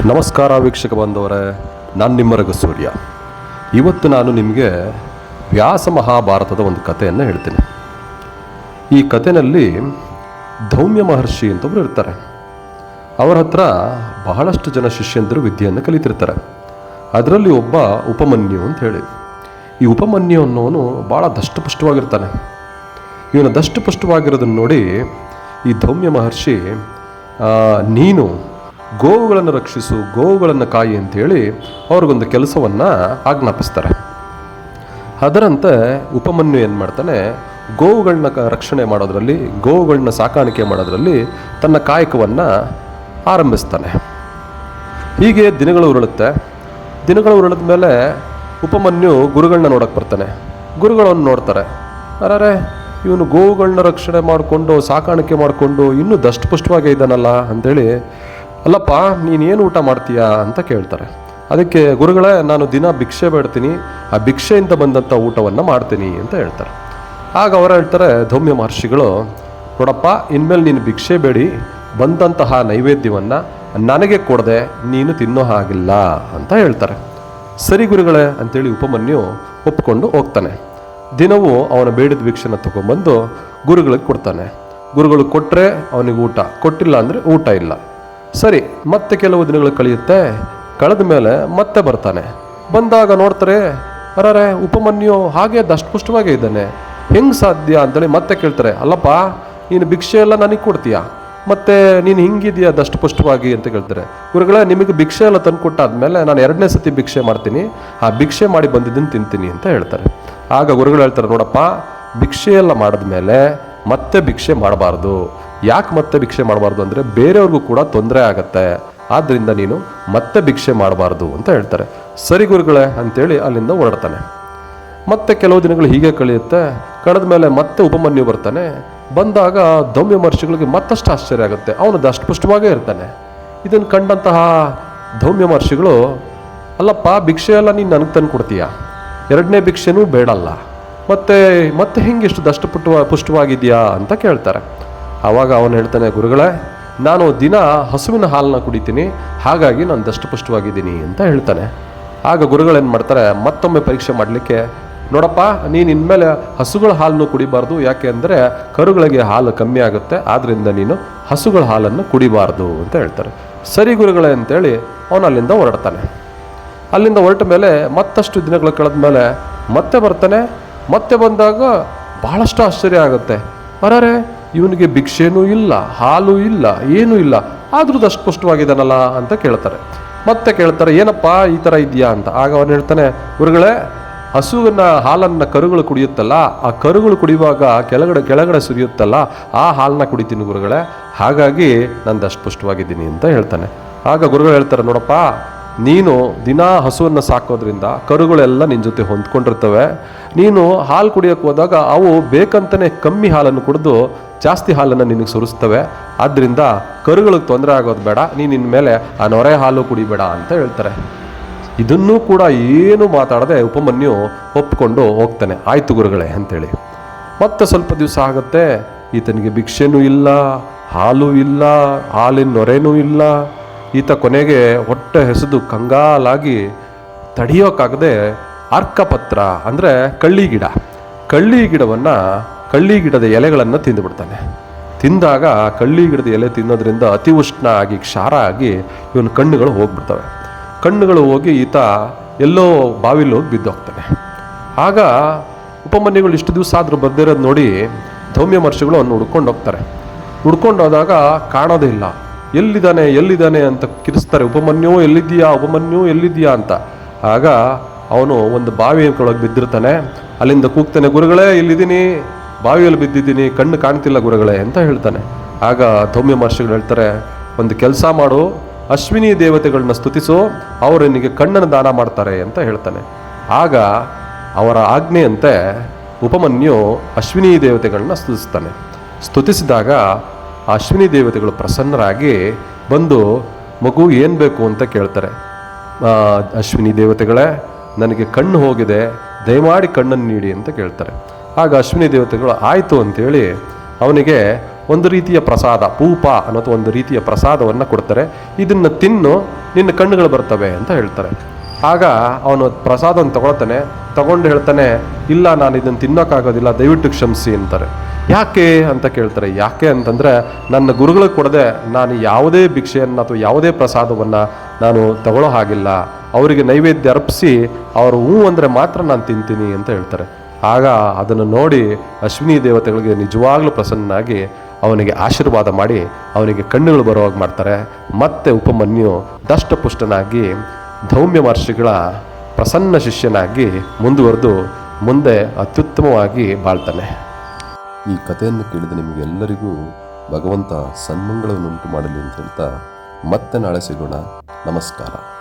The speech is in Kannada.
ನಮಸ್ಕಾರ ವೀಕ್ಷಕ ಬಂದವರೇ, ನಾನು ನಿಮ್ಮ ರಘು ಸೂರ್ಯ. ಇವತ್ತು ನಾನು ನಿಮಗೆ ವ್ಯಾಸ ಮಹಾಭಾರತದ ಒಂದು ಕಥೆಯನ್ನು ಹೇಳ್ತೀನಿ. ಈ ಕಥೆಯಲ್ಲಿ ಧೌಮ್ಯ ಮಹರ್ಷಿ ಅಂತೊಬ್ಬರು ಇರ್ತಾರೆ. ಅವರ ಹತ್ರ ಬಹಳಷ್ಟು ಜನ ಶಿಷ್ಯಂದರು ವಿದ್ಯೆಯನ್ನು ಕಲಿತಿರ್ತಾರೆ. ಅದರಲ್ಲಿ ಒಬ್ಬ ಉಪಮನ್ಯು ಅಂತ ಹೇಳಿ. ಈ ಉಪಮನ್ಯು ಅನ್ನೋನು ಭಾಳ ದಷ್ಟಪುಷ್ಟವಾಗಿರ್ತಾನೆ. ಇವನು ದಷ್ಟಪುಷ್ಟವಾಗಿರೋದನ್ನು ನೋಡಿ ಈ ಧೌಮ್ಯ ಮಹರ್ಷಿ, ನೀನು ಗೋವುಗಳನ್ನು ರಕ್ಷಿಸು, ಗೋವುಗಳನ್ನು ಕಾಯಿ ಅಂತೇಳಿ ಅವ್ರಿಗೊಂದು ಕೆಲಸವನ್ನು ಆಜ್ಞಾಪಿಸ್ತಾರೆ. ಅದರಂತೆ ಉಪಮನ್ಯು ಏನು ಮಾಡ್ತಾನೆ, ಗೋವುಗಳನ್ನ ರಕ್ಷಣೆ ಮಾಡೋದರಲ್ಲಿ, ಗೋವುಗಳನ್ನ ಸಾಕಾಣಿಕೆ ಮಾಡೋದರಲ್ಲಿ ತನ್ನ ಕಾಯಕವನ್ನು ಆರಂಭಿಸ್ತಾನೆ. ಹೀಗೆ ದಿನಗಳು ಉರುಳುತ್ತೆ. ದಿನಗಳು ಉರುಳಿದ ಮೇಲೆ ಉಪಮನ್ಯು ಗುರುಗಳನ್ನ ನೋಡೋಕ್ಕೆ ಬರ್ತಾನೆ. ಗುರುಗಳನ್ನು ನೋಡ್ತಾರೆ. ಅರೆ, ಇವನು ಗೋವುಗಳನ್ನ ರಕ್ಷಣೆ ಮಾಡಿಕೊಂಡು ಸಾಕಾಣಿಕೆ ಮಾಡಿಕೊಂಡು ಇನ್ನೂ ದಷ್ಟಪುಷ್ಟವಾಗೇ ಇದ್ದಾನಲ್ಲ ಅಂಥೇಳಿ, ಅಲ್ಲಪ್ಪ ನೀನೇನು ಊಟ ಮಾಡ್ತೀಯಾ ಅಂತ ಕೇಳ್ತಾರೆ. ಅದಕ್ಕೆ ಗುರುಗಳೇ, ನಾನು ದಿನ ಭಿಕ್ಷೆ ಬೇಡ್ತೀನಿ, ಆ ಭಿಕ್ಷೆಯಿಂದ ಬಂದಂಥ ಊಟವನ್ನು ಮಾಡ್ತೀನಿ ಅಂತ ಹೇಳ್ತಾರೆ. ಆಗ ಅವರು ಹೇಳ್ತಾರೆ, ಧೌಮ್ಯ ಮಹರ್ಷಿಗಳು, ನೋಡಪ್ಪ, ಇನ್ಮೇಲೆ ನೀನು ಭಿಕ್ಷೆ ಬೇಡಿ ಬಂದಂತಹ ನೈವೇದ್ಯವನ್ನು ನನಗೆ ಕೊಡದೆ ನೀನು ತಿನ್ನೋ ಹಾಗಿಲ್ಲ ಅಂತ ಹೇಳ್ತಾರೆ. ಸರಿ ಗುರುಗಳೇ ಅಂತೇಳಿ ಉಪಮನ್ಯು ಒಪ್ಕೊಂಡು ಹೋಗ್ತಾನೆ. ದಿನವೂ ಅವನ ಬೇಡಿದ ಭಿಕ್ಷೆನ ತೊಗೊಂಬಂದು ಗುರುಗಳಿಗೆ ಕೊಡ್ತಾನೆ. ಗುರುಗಳಿಗೆ ಕೊಟ್ಟರೆ ಅವನಿಗೆ ಊಟ, ಕೊಟ್ಟಿಲ್ಲ ಅಂದರೆ ಊಟ ಇಲ್ಲ. ಸರಿ, ಮತ್ತೆ ಕೆಲವು ದಿನಗಳು ಕಳೆಯುತ್ತೆ. ಕಳೆದ ಮೇಲೆ ಮತ್ತೆ ಬರ್ತಾನೆ. ಬಂದಾಗ ನೋಡ್ತಾರೆ, ಅರೆ ಉಪಮನ್ಯು ಹಾಗೆ ದಷ್ಟಪುಷ್ಟವಾಗೇ ಇದ್ದಾನೆ, ಹೆಂಗೆ ಸಾಧ್ಯ ಅಂತೇಳಿ ಮತ್ತೆ ಕೇಳ್ತಾರೆ. ಅಲ್ಲಪ್ಪ, ನೀನು ಭಿಕ್ಷೆ ಎಲ್ಲ ನನಗೆ ಕೊಡ್ತೀಯಾ, ಮತ್ತು ನೀನು ಹಿಂಗಿದೆಯಾ ದಷ್ಟಪುಷ್ಟವಾಗಿ ಅಂತ ಕೇಳ್ತಾರೆ. ಗುರುಗಳೇ, ನಿಮಗೆ ಭಿಕ್ಷೆ ಎಲ್ಲ ತಂದು ಕೊಟ್ಟಾದ್ಮೇಲೆ ನಾನು ಎರಡನೇ ಸತಿ ಭಿಕ್ಷೆ ಮಾಡ್ತೀನಿ, ಆ ಭಿಕ್ಷೆ ಮಾಡಿ ಬಂದಿದ್ದನ್ನು ತಿಂತೀನಿ ಅಂತ ಹೇಳ್ತಾರೆ. ಆಗ ಗುರುಗಳು ಹೇಳ್ತಾರೆ, ನೋಡಪ್ಪ, ಭಿಕ್ಷೆ ಎಲ್ಲ ಮಾಡಿದ್ಮೇಲೆ ಮತ್ತೆ ಭಿಕ್ಷೆ ಮಾಡಬಾರ್ದು. ಯಾಕೆ ಮತ್ತೆ ಭಿಕ್ಷೆ ಮಾಡಬಾರ್ದು ಅಂದರೆ ಬೇರೆಯವ್ರಿಗೂ ಕೂಡ ತೊಂದರೆ ಆಗತ್ತೆ, ಆದ್ದರಿಂದ ನೀನು ಮತ್ತೆ ಭಿಕ್ಷೆ ಮಾಡಬಾರ್ದು ಅಂತ ಹೇಳ್ತಾರೆ. ಸರಿ ಗುರುಗಳೇ ಅಂತೇಳಿ ಅಲ್ಲಿಂದ ಹೊರಡ್ತಾನೆ. ಮತ್ತೆ ಕೆಲವು ದಿನಗಳು ಹೀಗೆ ಕಳೆಯುತ್ತೆ. ಕಳೆದ ಮೇಲೆ ಮತ್ತೆ ಉಪಮನ್ಯು ಬರ್ತಾನೆ. ಬಂದಾಗ ಧೌಮ್ಯ ಮಹರ್ಷಿಗಳಿಗೆ ಮತ್ತಷ್ಟು ಆಶ್ಚರ್ಯ ಆಗುತ್ತೆ. ಅವನು ದಷ್ಟಪುಷ್ಟವಾಗೇ ಇರ್ತಾನೆ. ಇದನ್ನು ಕಂಡಂತಹ ಧೌಮ್ಯ ಮಹರ್ಷಿಗಳು, ಅಲ್ಲಪ್ಪ, ಭಿಕ್ಷೆ ಎಲ್ಲ ನೀನು ನನಗೆ ತಂದು ಕೊಡ್ತೀಯಾ, ಎರಡನೇ ಭಿಕ್ಷೆನೂ ಬೇಡಲ್ಲ, ಮತ್ತೆ ಹಿಂಗೆಷ್ಟು ಪುಷ್ಟವಾಗಿದೆಯಾ ಅಂತ ಕೇಳ್ತಾರೆ. ಆವಾಗ ಅವನು ಹೇಳ್ತಾನೆ, ಗುರುಗಳೇ, ನಾನು ದಿನ ಹಸುವಿನ ಹಾಲನ್ನ ಕುಡಿತೀನಿ, ಹಾಗಾಗಿ ನಾನು ದಷ್ಟಪುಷ್ಟವಾಗಿದ್ದೀನಿ ಅಂತ ಹೇಳ್ತಾನೆ. ಆಗ ಗುರುಗಳೇನು ಮಾಡ್ತಾರೆ, ಮತ್ತೊಮ್ಮೆ ಪರೀಕ್ಷೆ ಮಾಡಲಿಕ್ಕೆ, ನೋಡಪ್ಪ, ನೀನು ಇನ್ಮೇಲೆ ಹಸುಗಳ ಹಾಲನ್ನು ಕುಡಿಬಾರ್ದು, ಯಾಕೆ ಅಂದರೆ ಕರುಗಳಿಗೆ ಹಾಲು ಕಮ್ಮಿ ಆಗುತ್ತೆ, ಆದ್ದರಿಂದ ನೀನು ಹಸುಗಳ ಹಾಲನ್ನು ಕುಡಿಬಾರ್ದು ಅಂತ ಹೇಳ್ತಾರೆ. ಸರಿ ಗುರುಗಳೇ ಅಂತೇಳಿ ಅವನು ಅಲ್ಲಿಂದ ಹೊರಡ್ತಾನೆ. ಅಲ್ಲಿಂದ ಹೊರಟ ಮೇಲೆ ಮತ್ತಷ್ಟು ದಿನಗಳು ಕಳೆದ ಮೇಲೆ ಮತ್ತೆ ಬರ್ತಾನೆ. ಮತ್ತೆ ಬಂದಾಗ ಬಹಳಷ್ಟು ಆಶ್ಚರ್ಯ ಆಗುತ್ತೆ. ಅರೆ, ಇವನಿಗೆ ಭಿಕ್ಷೆನೂ ಇಲ್ಲ, ಹಾಲು ಇಲ್ಲ, ಏನೂ ಇಲ್ಲ, ಆದರೂ ದಷ್ಟಪುಷ್ಟವಾಗಿದ್ದಾನಲ್ಲ ಅಂತ ಕೇಳ್ತಾರೆ. ಮತ್ತೆ ಕೇಳ್ತಾರೆ, ಏನಪ್ಪ ಈ ಥರ ಇದೆಯಾ ಅಂತ. ಆಗ ಅವನು ಹೇಳ್ತಾನೆ, ಗುರುಗಳೇ, ಹಸುವಿನ ಹಾಲನ್ನು ಕರುಗಳು ಕುಡಿಯುತ್ತಲ್ಲ, ಆ ಕರುಗಳು ಕುಡಿಯುವಾಗ ಕೆಳಗಡೆ ಸುರಿಯುತ್ತಲ್ಲ, ಆ ಹಾಲನ್ನ ಕುಡಿತೀನಿ ಗುರುಗಳೇ, ಹಾಗಾಗಿ ನಾನು ದಷ್ಟಪುಷ್ಟವಾಗಿದ್ದೀನಿ ಅಂತ ಹೇಳ್ತಾನೆ. ಆಗ ಗುರುಗಳು ಹೇಳ್ತಾರೆ, ನೋಡಪ್ಪ, ನೀನು ದಿನ ಹಸುವನ್ನು ಸಾಕೋದ್ರಿಂದ ಕರುಗಳೆಲ್ಲ ನಿನ್ನ ಜೊತೆ ಹೊಂದ್ಕೊಂಡಿರ್ತವೆ. ನೀನು ಹಾಲು ಕುಡಿಯೋಕ್ಕೆ ಹೋದಾಗ ಅವು ಬೇಕಂತಲೇ ಕಮ್ಮಿ ಹಾಲನ್ನು ಕುಡಿದು ಜಾಸ್ತಿ ಹಾಲನ್ನು ನಿನಗೆ ಸುರಿಸ್ತವೆ. ಆದ್ದರಿಂದ ಕರುಗಳಿಗೆ ತೊಂದರೆ ಆಗೋದು ಬೇಡ, ನೀನು ಇನ್ಮೇಲೆ ಆ ನೊರೆ ಹಾಲು ಕುಡಿಬೇಡ ಅಂತ ಹೇಳ್ತಾರೆ. ಇದನ್ನೂ ಕೂಡ ಏನು ಮಾತಾಡದೆ ಉಪಮನ್ಯು ಒಪ್ಕೊಂಡು ಹೋಗ್ತಾನೆ. ಆಯ್ತು ಗುರುಗಳೇ ಅಂತೇಳಿ. ಮತ್ತೆ ಸ್ವಲ್ಪ ದಿವಸ ಆಗುತ್ತೆ. ಈತನಿಗೆ ಭಿಕ್ಷೆನೂ ಇಲ್ಲ, ಹಾಲು ಇಲ್ಲ, ಹಾಲಿನ ನೊರೆನೂ ಇಲ್ಲ. ಈತ ಕೊನೆಗೆ ಹೊಟ್ಟೆ ಹೆಸೆದು ಕಂಗಾಲಾಗಿ ತಡೆಯೋಕ್ಕಾಗದೆ ಅರ್ಕಪತ್ರ ಅಂದರೆ ಕಳ್ಳಿ ಗಿಡದ ಎಲೆಗಳನ್ನು ತಿಂದುಬಿಡ್ತಾನೆ. ತಿಂದಾಗ ಕಳ್ಳಿ ಗಿಡದ ಎಲೆ ತಿನ್ನೋದ್ರಿಂದ ಅತಿ ಉಷ್ಣ ಆಗಿ ಕ್ಷಾರ ಆಗಿ ಇವನ ಕಣ್ಣುಗಳು ಹೋಗ್ಬಿಡ್ತವೆ. ಕಣ್ಣುಗಳು ಹೋಗಿ ಈತ ಎಲ್ಲೋ ಬಾವಿಲಿ ಹೋಗಿ ಬಿದ್ದೋಗ್ತಾನೆ. ಆಗ ಉಪಮನ್ಯುಗಳು ಇಷ್ಟು ದಿವಸ ಆದರೂ ಬರ್ದಿರೋದು ನೋಡಿ ಧೌಮ್ಯ ಮಹರ್ಷಿಗಳು ಅವನು ಹುಡ್ಕೊಂಡು ಹೋಗ್ತಾರೆ. ಹುಡ್ಕೊಂಡು ಹೋದಾಗ ಕಾಣೋದೇ ಇಲ್ಲ. ಎಲ್ಲಿದ್ದಾನೆ ಅಂತ ಕಿರಿಸ್ತಾರೆ. ಉಪಮನ್ಯು ಎಲ್ಲಿದ್ದೀಯಾ ಅಂತ. ಆಗ ಅವನು ಒಂದು ಬಾವಿ ಒಳಗೆ ಬಿದ್ದಿರ್ತಾನೆ. ಅಲ್ಲಿಂದ ಕೂಗ್ತಾನೆ, ಗುರುಗಳೇ, ಇಲ್ಲಿದ್ದೀನಿ, ಬಾವಿಯಲ್ಲಿ ಬಿದ್ದಿದ್ದೀನಿ, ಕಣ್ಣು ಕಾಣ್ತಿಲ್ಲ ಗುರುಗಳೇ ಅಂತ ಹೇಳ್ತಾನೆ. ಆಗ ಧೌಮ್ಯ ಮಹರ್ಷಿಗಳು ಹೇಳ್ತಾರೆ, ಒಂದು ಕೆಲಸ ಮಾಡು, ಅಶ್ವಿನಿ ದೇವತೆಗಳನ್ನ ಸ್ತುತಿಸು, ಅವರು ನಿನಗೆ ಕಣ್ಣನ್ನು ದಾನ ಮಾಡ್ತಾರೆ ಅಂತ ಹೇಳ್ತಾನೆ. ಆಗ ಅವರ ಆಜ್ಞೆಯಂತೆ ಉಪಮನ್ಯು ಅಶ್ವಿನಿ ದೇವತೆಗಳನ್ನ ಸ್ತುತಿಸ್ತಾನೆ. ಸ್ತುತಿಸಿದಾಗ ಅಶ್ವಿನಿ ದೇವತೆಗಳು ಪ್ರಸನ್ನರಾಗಿ ಬಂದು, ಮಗು ಏನು ಬೇಕು ಅಂತ ಕೇಳ್ತಾರೆ. ಅಶ್ವಿನಿ ದೇವತೆಗಳೇ, ನನಗೆ ಕಣ್ಣು ಹೋಗಿದೆ, ದಯಮಾಡಿ ಕಣ್ಣನ್ನು ನೀಡಿ ಅಂತ ಕೇಳ್ತಾರೆ. ಆಗ ಅಶ್ವಿನಿ ದೇವತೆಗಳು ಆಯಿತು ಅಂತೇಳಿ ಅವನಿಗೆ ಒಂದು ರೀತಿಯ ಪ್ರಸಾದ, ಪೂಪ ಅನ್ನೋದು ಒಂದು ರೀತಿಯ ಪ್ರಸಾದವನ್ನು ಕೊಡ್ತಾರೆ. ಇದನ್ನು ತಿನ್ನು, ನಿನ್ನ ಕಣ್ಣುಗಳು ಬರ್ತವೆ ಅಂತ ಹೇಳ್ತಾರೆ. ಆಗ ಅವನು ಪ್ರಸಾದವನ್ನು ತಗೊಂಡು ಹೇಳ್ತಾನೆ, ಇಲ್ಲ ನಾನು ಇದನ್ನು ತಿನ್ನೋಕ್ಕಾಗೋದಿಲ್ಲ, ದಯವಿಟ್ಟು ಕ್ಷಮಿಸಿ ಅಂತಾರೆ. ಯಾಕೆ ಅಂತ ಕೇಳ್ತಾರೆ. ಯಾಕೆ ಅಂತಂದರೆ, ನನ್ನ ಗುರುಗಳಿಗೆ ಕೊಡದೆ ನಾನು ಯಾವುದೇ ಭಿಕ್ಷೆಯನ್ನು ಅಥವಾ ಯಾವುದೇ ಪ್ರಸಾದವನ್ನು ನಾನು ತಗೊಳ್ಳೋ ಹಾಗಿಲ್ಲ. ಅವರಿಗೆ ನೈವೇದ್ಯ ಅರ್ಪಿಸಿ ಅವರು ಹ್ಞೂ ಅಂದರೆ ಮಾತ್ರ ನಾನು ತಿಂತೀನಿ ಅಂತ ಹೇಳ್ತಾರೆ. ಆಗ ಅದನ್ನು ನೋಡಿ ಅಶ್ವಿನಿ ದೇವತೆಗಳಿಗೆ ನಿಜವಾಗ್ಲೂ ಪ್ರಸನ್ನನಾಗಿ ಅವನಿಗೆ ಆಶೀರ್ವಾದ ಮಾಡಿ ಅವನಿಗೆ ಕಣ್ಣುಗಳು ಬರುವಾಗ ಮಾಡ್ತಾರೆ. ಮತ್ತೆ ಉಪಮನ್ಯು ದಷ್ಟಪುಷ್ಟನಾಗಿ ಧೌಮ್ಯ ಮಹರ್ಷಿಗಳ ಪ್ರಸನ್ನ ಶಿಷ್ಯನಾಗಿ ಮುಂದುವರೆದು ಮುಂದೆ ಅತ್ಯುತ್ತಮವಾಗಿ ಬಾಳ್ತಾನೆ. ಈ ಕಥೆಯನ್ನು ಕೇಳಿದ ನಿಮಗೆಲ್ಲರಿಗೂ ಭಗವಂತ ಸನ್ಮಂಗಳವನ್ನುಂಟು ಮಾಡಲಿ ಅಂತ ಹೇಳ್ತಾ ಮತ್ತೆ ನಾಳೆ ಸಿಗೋಣ. ನಮಸ್ಕಾರ.